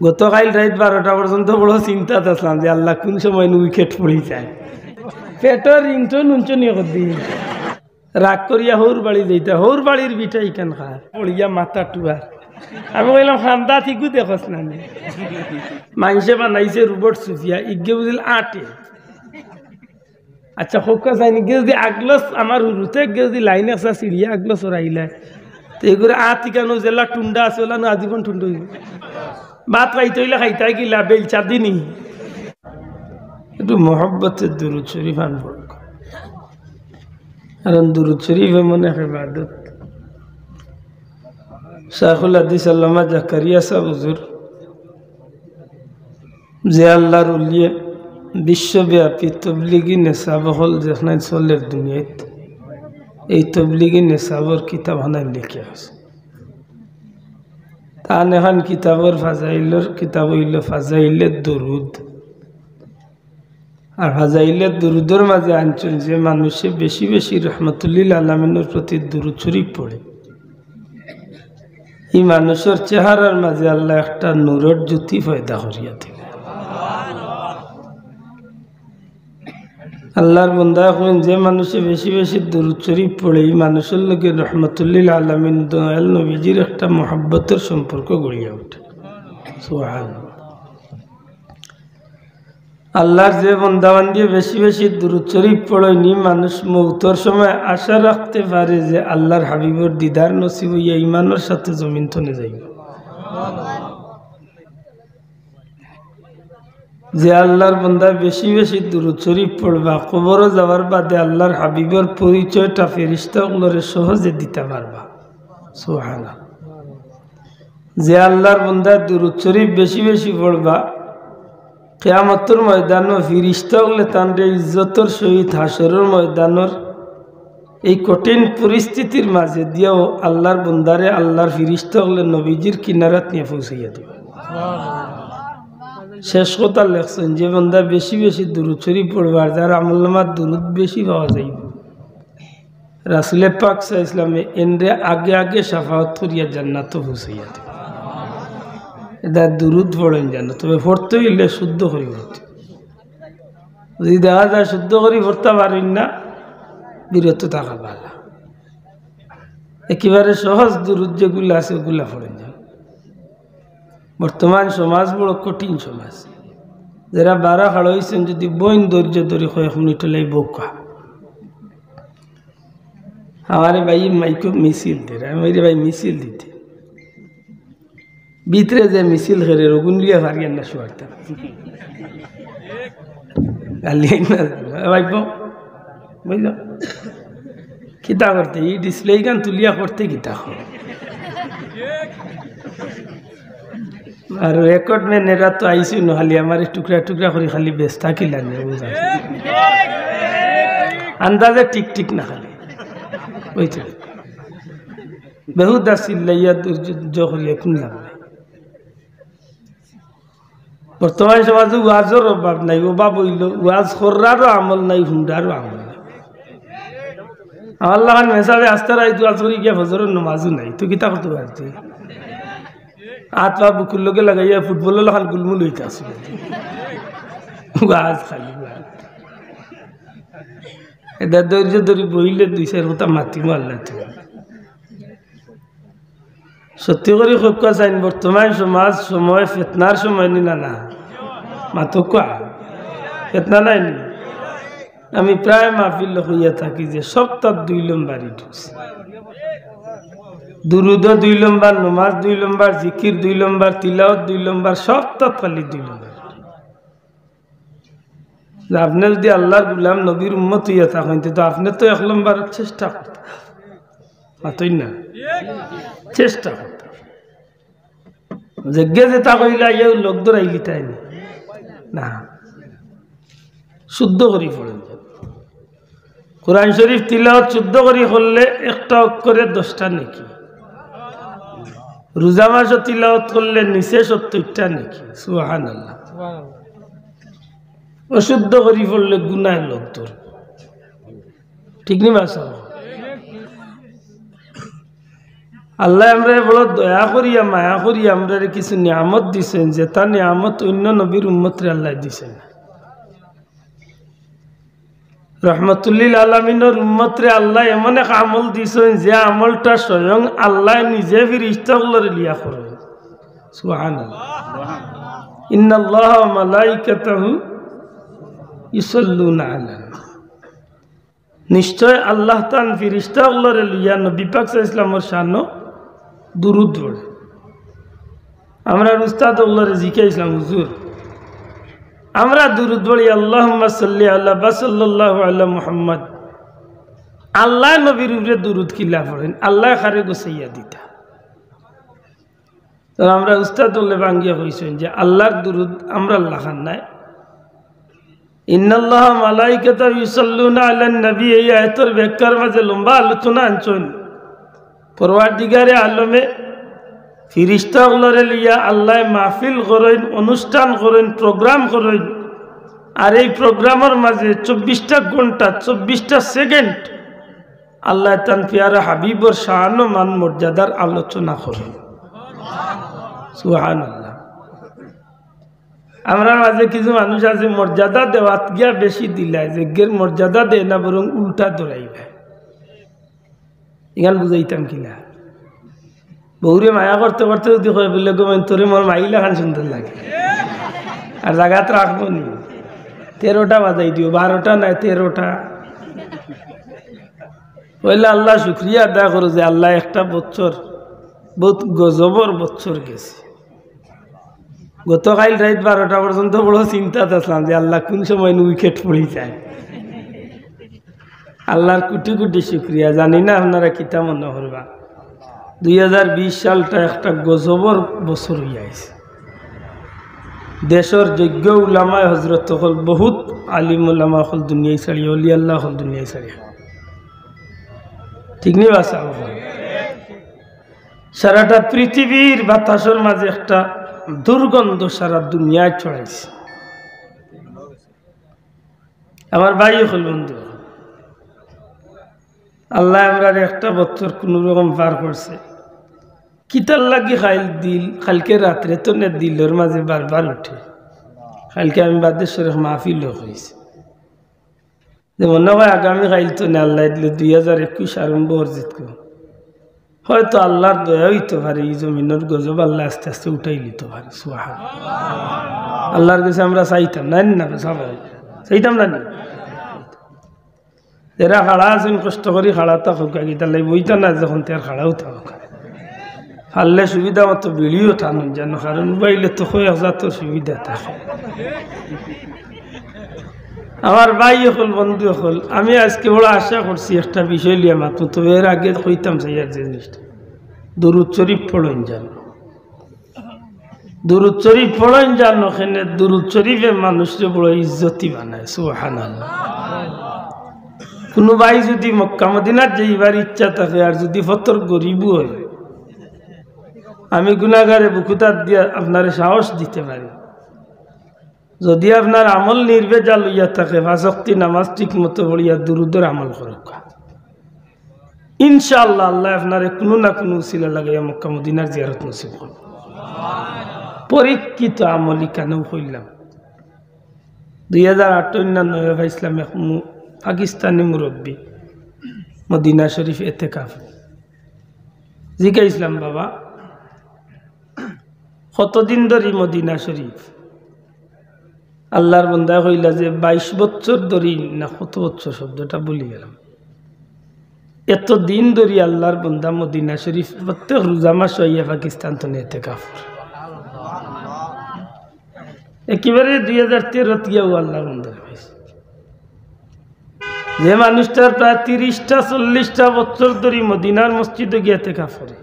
গতকাল রাত 12টা পর্যন্ত বড় চিন্তাত আসলাম যে আল্লাহ কোন সময় উইকেট পড়ি যায় পেটের রিংটন উঞ্চনীয় করদি রাগ করিয়া হৌর বাড়ি যাইতা হৌর বাড়ির বিটা ইখান খার পড়িয়া মাথা টুয়ার আমি বললাম খান্দা ঠিকও দেখস না মানুষে বানাইছে রোবট সুফিয়া ইগে বুঝিল 8 আচ্ছা হোকা যায়নি গে যদি আগলস আমার হুরুতে গে যদি লাইন আসা সিঁড়িয়া আগলস রাইলে তো এগুলো ঠিকানো জেলা টুন্ডা আছে ওলা না আজীবন টুন্ড ভাত খাইতে হইলে খাইতে গিলা বেলচা দিনই একটু মহব্বতের দুরুদ শরীফ আনব কারণ দুরুদ শরীফ এমন এক ইবাদত শাইখুল হাদিস আল্লামা জাকারিয়া সাহেব হুজুর যে আল্লাহর উলিয়ে বিশ্বব্যাপী তবলিগি নেশাব হল যেখানে চলের দুনিয়াত এই তবলিগি নেশাবর কিতাব হানায় লিখে আছে তান এখন কিতাবর ফাজাইলর কিতাব হইল ফাজাইলের দুরুদ আর ফাজাইলের দুরুদের মাঝে আনছেন যে মানুষে বেশি বেশি রহমতুল্লিল আলমিনের প্রতি দুরুদ শরীফ পড়ে এই মানুষের চেহারার মাঝে আল্লাহ একটা নূরের জ্যোতি পয়দা করিয়া দেবে আল্লাহর বান্দা এখন যে মানুষে বেশি বেশি দুরূদ শরীফ পড়ে এই মানুষের লগে রহমতুল্লিল আলামিন দয়াল নবীজির একটা মহব্বতের সম্পর্ক গড়িয়া ওঠে সুবহানাল্লাহ আল্লাহর যে বান্দাবান্দি বেশি বেশি দুরূদ শরীফ পড়েনি মানুষ মৌতের সময় আশা রাখতে পারে যে আল্লাহর হাবিবের দিদার নসিব হইয়া ইমানের সাথে জমিন তনে যাইবে যে আল্লাহর বান্দা বেশি বেশি দুরূদ শরীফ পড়বা কবরে যাওয়ার বাদে আল্লাহর হাবিবের পরিচয়টা ফেরেশতাগুলোরে সহজে দিতে পারবা সুবহানাল্লাহ যে আল্লাহর বান্দা দুরূদ শরীফ বেশি বেশি পড়বা কিয়ামতের ময়দানে ফেরেশতাগুলো তানরে ইজ্জতের সহিত হাসরের ময়দানের এই কঠিন পরিস্থিতির মাঝে দিয়েও আল্লাহর বান্দারে আল্লাহর ফেরেশতাগুলো নবীজির কিনারাত নিয়ে পৌঁছাইয়া দিবে শেষ কথা লেখছেন যে বান্দা বেশি বেশি দুরূদ শরীফ পড়বার যার আমলনামার দুরূদ বেশি পাওয়া যাইব রাসূল পাক সাল্লাল্লাহু আলাইহি ওয়াসাল্লামে এনরে আগে আগে শাফাআত করিয়া জান্নাতে পৌঁছাইয়া দিবে এটা দুরূদ পড়েন জানো তবে পড়তে হইলে শুদ্ধ করে পড়তে যদি দেখা যায় শুদ্ধ করে পড়তে পারেন না বিরত থাকা ভালো একেবারে সহজ দুরূদ যেগুলো আছে ওগুলা পড়েন যান বর্তমান সমাজ বড় কঠিন সমাজ যারা বারা খাড়া হয়েছেন যদি বইন ধৈর্য ধরে কয়েক মিনিট হলে বোকা আমার ভাই মাইক মিছিল দে আমার ভাই মিছিল দিতে ভিতরে যে মিছিল খেলে রগুন লিয়া ভারিয়ান না শুয়ারতা গালিয়াই না ভাইব বুঝল কিতা করতে এই ডিসপ্লে গান তুলিয়া করতে কিতা আর রেকর্ড মেনেরা তো আইসি নহলি আমার টুকরা টুকরা করে খালি ব্যস্ত থাকিলা বুঝা আন্দাজে টিক টিক না খালি বুঝছে বহুত আসিল্লাইয়া দুর্য করিয়া কোন লাভ নাই বর্তমান সমাজে ওয়াজের অভাব নাই অভাব হইল ওয়াজ করারও আমল নাই হুন্ডারও আমল নাই আমার লাগান মেসাবে আস্তে রাই ওয়াজ করি গিয়া ফজরের নমাজও নাই তো কিতা করতে পারছি হাত পা বুকুর লগে লাগাইয়া ফুটবলের লাগান গুলমুল হইতে আসবে ওয়াজ খালি এটা ধৈর্য ধরে বইলে 2-4 কথা মাতিম আল্লাহ সত্যি করে খুব চাইন বর্তমান সমাজ সময় ফেতনার সময় নি না মাতো কোয়া ফেতনা নাই নি আমি প্রায় মাহফিল হইয়া থাকি যে সপ্তাহ 2 লম্বারই ঢুকছে দুরুদ 2 লম্বার নমাজ 2 লম্বার জিকির 2 লম্বার তিলাওয়াত 2 লম্বার সপ্তাহ খালি 2 লম্বার আপনি যদি আল্লাহর গুলাম নবীর উম্মত হইয়া থাকেন তো আপনি তো 1 লম্বার চেষ্টা করতেন মাতই না চেষ্টা করতেন যজ্ঞে যেটা কইলা ইউ লোক দৌড়াইলি তাই না শুদ্ধ করি পড়েন কোরআন শরীফ তিলাওয়াত শুদ্ধ করি করলে একটা অক্ষরে 10টা নেকি রোজা মাস তিলাওয়াত করলে নিচে 70টা নেকি সুবহানাল্লাহ অশুদ্ধ করি পড়লে গুনাহ লোক তোর ঠিক নি বাসা আল্লাহ আমরা বড় দয়া করিয়া মায়া করিয়া আমরা কিছু নিয়ামত দিছেন, যে তার নিয়ামত অন্য নবীর উম্মতরে আল্লাহ দিছেন। রহমতুল্লিল আলমিনের উম্মতরে আল্লাহ এমন এক আমল দিছেন, যে আমলটা স্বয়ং আল্লাহ নিজে ফিরিস্তাগুলোরে লিয়া করেন। সুবহানাল্লাহ। ইন্নাল্লাহা ওয়া মালাইকাতাহু ইউসাল্লুনা আলান, নিশ্চয় আল্লাহ তান ফিরিস্তাগুলোরে লিয়া নবী পাক সাল্লাল্লাহু আলাইহি ওয়াসাল্লামের শানে দুরূদ পড়ে। আমরা উস্তাদগুলোরে জিজ্ঞাসলাম, হুজুর আমরা দুরূদ পড়ি আল্লাহুম্মা সাল্লি আলা বা সাল্লাল্লাহু আলা মুহাম্মদ, আল্লাহ নবীর উপরে দুরূদ কিলা পড়েন, আল্লাহ খারে গোছাইয়া দিতা। তো আমরা উস্তাদুল্লাহ ভাঙ্গিয়া কইছেন যে আল্লাহর দুরূদ আমরা আল্লাহ খান নাই, ইন্নাল্লাহা মালাইকাতাহু ইউসাল্লুনা আলান নবী। এই আয়াতের ব্যাখ্যার মাঝে লম্বা আলোচনা আনছেন। পরওয়ারদিগারে আলমে ফিরিস্তাগুলোরে লিয়া আল্লাহ মাহফিল করেন, অনুষ্ঠান করেন, প্রোগ্রাম করেন। আর এই প্রোগ্রামের মাঝে 24টা ঘন্টা 24টা সেকেন্ড আল্লাহ তান পিয়ারা হাবিবর শান ও মান মর্যাদার আলোচনা করেন। সুবহানাল্লাহ। আমরা মাঝে কিছু মানুষ আছে মর্যাদা দেওয়াত গিয়া বেশি দিলায়, যজ্ঞের মর্যাদা দেয় না, বরং উল্টা দৌড়াইবে। ইগান বুঝাইতাম কিনা, বউরে মায়া করতে করতে যদি কয় বললে গোমেন তোরে মোর মাইলা খান সুন্দর লাগে, আর জায়গাত রাখবো নি, 13টা বাজাই দিও, 12টা নাই 13টা। বললে আল্লাহ শুক্রিয়া আদায় করো যে আল্লাহ একটা বছর বহুত গজবর বছর গেছে। গতকাল রাত 12টা পর্যন্ত বড় চিন্তাতে আসলাম যে আল্লাহ কোন সময় উইকেট পড়ে যায়। আল্লাহর কোটি কোটি শুক্রিয়া। জানি না আপনারা কিতা মনে করবা, 2020 সালটা একটা গজবর বছর হইয়া আছে। দেশের যোগ্য উলামায় হজরত হল, বহুত আলিম উলামা হল দুনিয়ায় ছাড়িয়ে, অলি আল্লাহ হল দুনিয়ায় ছাড়িয়ে, ঠিক নেই বাসা। সারাটা পৃথিবীর বাতাসের মাঝে একটা দুর্গন্ধ সারা দুনিয়ায় ছড়াইছে। আমার ভাই হল বন্ধু, আল্লাহ আমরা একটা বছর কোন রকম পার করছে। কিতার লাগি খাইল দিল, কালকে রাত্রে তো নে দিলের মাঝে বারবার উঠে। কালকে আমি বাদেশ্বরের মাহফিল হয়েছে, যে মনে হয় আগামী খাইল তো নে আল্লাহ দিলে 2021 আরম্ভ অর্জিত করো। হয়তো আল্লাহর দয়া হইতে পারে, এই জমিনের গজব আল্লাহ আস্তে আস্তে উঠাই নিতে পারে। সুবহানাল্লাহ। আল্লাহর কাছে আমরা চাইতাম না, না চাইতাম না, এরা খাড়া আছেন কষ্ট করি খাড়া থাকুক, গীতার লাই বইতা না যখন তার খাড়াও থাকুক। ফাললে সুবিধা মতো বেড়িও টানুন যেন, কারণ মোবাইলে তো কয়েক জাতের সুবিধা থাকে। আমার ভাই হল, বন্ধু হল, আমি আজকে বড় আশা করছি একটা বিষয় লিয়া মাত্র, তবে এর আগে কইতাম চাইয়ার যে জিনিসটা, দুরূদ শরীফ পড়েন জানো, দুরূদ শরীফ পড়েন জানো। এখানে দুরূদ শরীফে মানুষকে বড় ইজ্জতি বানায়। সুবহানাল্লাহ। কোনো ভাই যদি মক্কা মদিনার যাইবার ইচ্ছা থাকে, আর যদি ফতর গরিবও হয়, আমি গুনাহগারে বুকুতার দিয়া আপনারে সাহস দিতে পারি, যদি আপনার আমল নির্ভেজাল হইয়া থাকে, 5 ওয়াক্ত নামাজ ঠিক মতো পড়িয়া দুরূদের আমল করুক, ইনশাআল্লাহ আল্লাহ আপনারে কোনো না কোনো উসিলা লাগাইয়া মক্কা মদিনার জিয়ারত নসিব করবে। পরীক্ষিত আমলি কেনও কইলাম। 2008-9 পাইছিলাম এক পাকিস্তানি মুরব্বী মদিনা শরীফ এতেকাফ। জিজ্ঞাসলাম, বাবা কতদিন ধরে মদিনা শরীফ? আল্লাহর বন্দা কইলা যে 22 বছর ধরে, না কত বছর শব্দটা বলি গেলাম। এত দিন ধরে আল্লাহর বন্দা মদিনা শরীফ প্রত্যেক রোজা মাস হইয়া পাকিস্তান তো এতেকাফ। একেবারে 2013 গিয়াও আল্লাহর বন্দা হয়েছে। যে মানুষটার প্রায় 30টা-40টা বছর ধরে মদিনার মসজিদে গিয়ে এতেকাফ করে।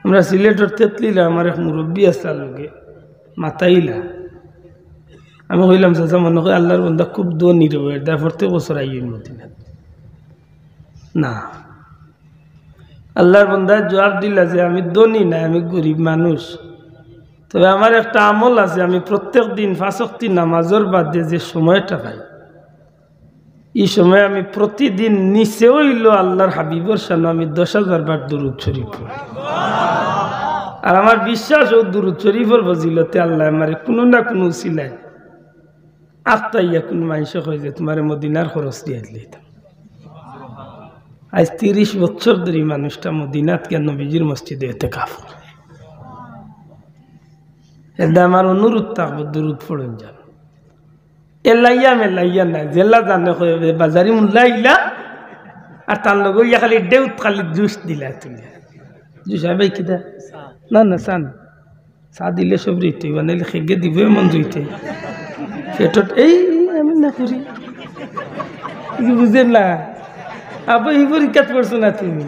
আমরা সিলেটের তেতলিলা, আমার এক মুরব্বী আছে লোকে মাতাইলা, আমি কইলাম চাচা মনে হয় আল্লাহর বন্দা খুব ধনী রবে, প্রত্যেক বছর আইন মদিনা। না, আল্লাহর বন্দা জবাব দিলা যে আমি ধনী না, আমি গরিব মানুষ, তবে আমার একটা আমল আছে, আমি প্রত্যেক দিন 5 ওয়াক্ত নামাজের বাদে যে সময়টা পাই, এই সময় আমি প্রতিদিন নিচে হইল আল্লাহর হাবিবর সামনে আমি 10,000 বার দুরূদ শরীফ পড়ি। আর আমার বিশ্বাস ও দুরূদ শরীফের ফজিলতে আল্লাহ আমারে কোনো না কোনো উসিলায় আত্মাইয়া কোন মানুষ কয় যে তোমার মদিনার খরচ দিয়ে দিলাম। আজ 30 বছর ধরে মানুষটা মদিনাত কেন নবীজির মসজিদে ইতিকাফ করে। এটা আমার অনুরোধ থাকবো দুরূদ পড়ুন যান। এলাইয়া মেলাইয়া নাই জেলা জানে বাজারি মুল্লা ইলা আর তার লগে ইয়া খালি দেউত খালি জুস দিলা তুমি জুস আবে কিটা না না সান চা দিলে সব রইতে বানাইলে খেগে দিবে মন জুইতে পেটত এই আমি না করি বুঝেন না আবার এই পরীক্ষা করছো না তুমি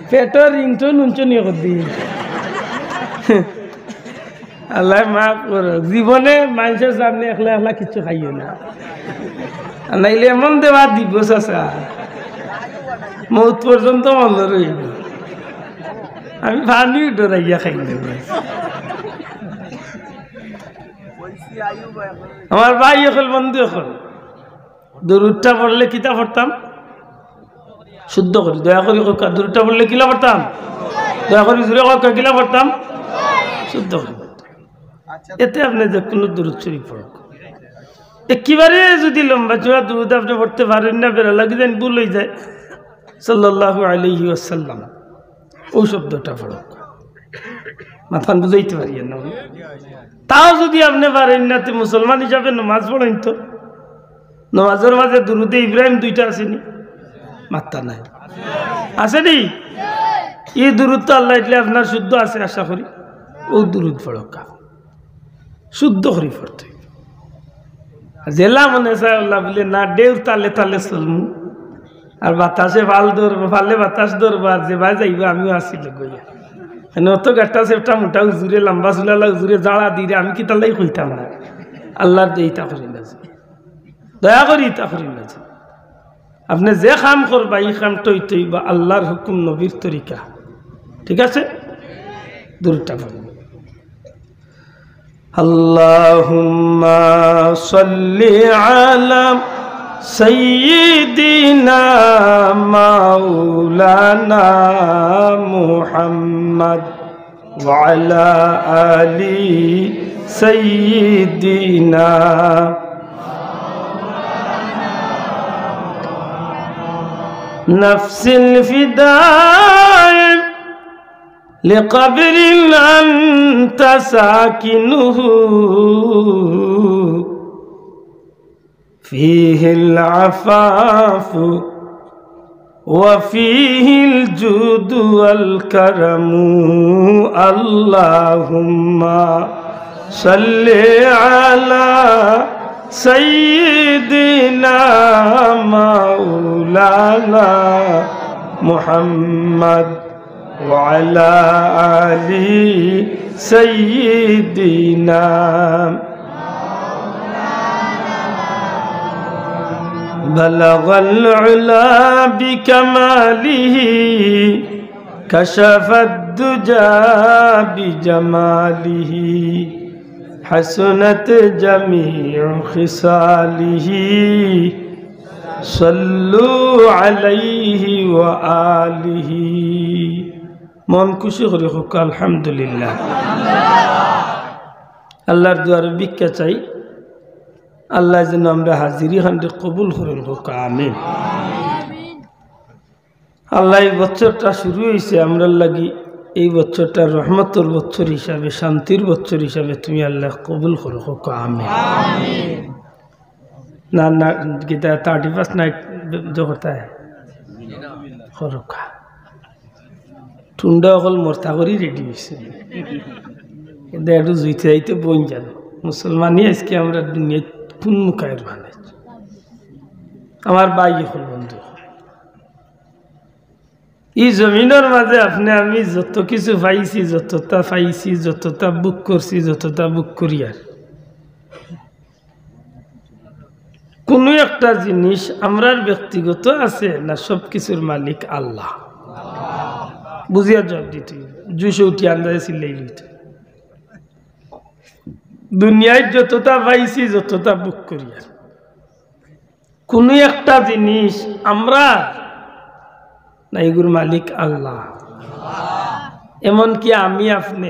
পেটর রিংটন উঞ্চনি করদি আল্লাহ মাফ করো। জীবনে মানুষের সামনে একলা একলা কিছু খাইও না, নাইলে এমন দেওয়া দিব চাচা মৌত পর্যন্ত মন রইব। আমি পানি ডরাইয়া খাই দেব। আমার ভাই এখন বন্ধু এখন দরুদটা পড়লে কিতা পড়তাম শুদ্ধ করি দয়া করি দরুদটা পড়লে কিলা পড়তাম দয়া করি জুড়ে কিলা পড়তাম শুদ্ধ করি। এতে আপনি যে কোনো দুরূদ শরীফ পড়ুন একেবারে যদি লম্বা চড়া দুরূদ আপনি পড়তে পারেন না বেড়া লাগে যেন ভুল হয়ে যায় সাল্লাল্লাহু আলাইহি ওয়াসাল্লাম ওই শব্দটা পড়ুন মাথান বুঝাইতে পারি না। তাও যদি আপনি পারেন না তো মুসলমান হিসাবে নমাজ পড়েন তো নমাজের মাঝে দুরূদে ইব্রাহিম 2টা আসেনি মাত্রা নাই আসেনি এই দুরূদ তো আল্লাহ দিলে আপনার শুদ্ধ আছে আশা করি ও দুরূদ পড়কা শুদ্ধ করি পড়তে জেলা মনে চায় আল্লাহ বলে না ডেউর তালে তালে চলমু আর বাতাসে ভাল ধরবো ফালে বাতাস ধরবো আর যে ভাই যাইব আমিও আসিল গইয়া অত গাট্টা সেপটা মোটা উজুরে লম্বা চুলালা উজুরে জাড়া দিলে আমি কি তালাই কইতাম না আল্লাহর যে ইতা করি না দয়া করি ইতা করি না আপনি যে কাম করবা এই কাম তৈ বা আল্লাহর হুকুম নবীর তরিকা ঠিক আছে দুরূদটা পড়ুন। আল্লাহুম্মা সাল্লি আলা সাইয়্যিদিনা মাওলানা মুহাম্মদ ওয়া আলা আলি সাইয়্যিদিনা নাফসিল ফিদায় لقبر أنت ساكنه فيه العفاف وفيه الجود والكرم اللهم صل على سيدنا مولانا محمد وعلى آل سيدنا بلغ العلا بكماله كشف الدجى بجماله حسنت جميع خصاله صلوا عليه وآله মন খুশি করে হোক আলহামদুলিল্লাহ। আল্লাহর দুয়ারে ভিক্ষা চাই আল্লাহ যেন আমরা হাজিরি খান্ডে কবুল করেন হোক আমিন। আল্লাহ এই বছরটা শুরু হয়েছে আমরা লাগি এই বছরটা রহমতের বছর হিসাবে শান্তির বছর হিসাবে তুমি আল্লাহ কবুল করো হোক আমিন। না না গীতা 31 নাইট জগতায় খরকা টুন্ডা অকল মর্তা করি রেডি হয়েছে কিন্তু একটু জুইতে যাইতে বন যান মুসলমানই আজকে আমরা দুনিয়া কোন মুখায়ের বানাই আমার বাই এখন বন্ধু এই জমিনের মাঝে আপনি আমি যত কিছু পাইছি যতটা পাইছি যতটা বুক করছি যতটা বুক করি আর কোনো একটা জিনিস আমরার ব্যক্তিগত আছে না সব কিছুর মালিক আল্লাহ বুঝিয়া জবাব দিতে জুসে উঠি আন্দাজে চিল্লাই লইতে দুনিয়ায় যতটা পাইছি যতটা বুক করিয়া কোনো একটা জিনিস আমরা না, এগুর মালিক আল্লাহ। এমনকি আমি আপনি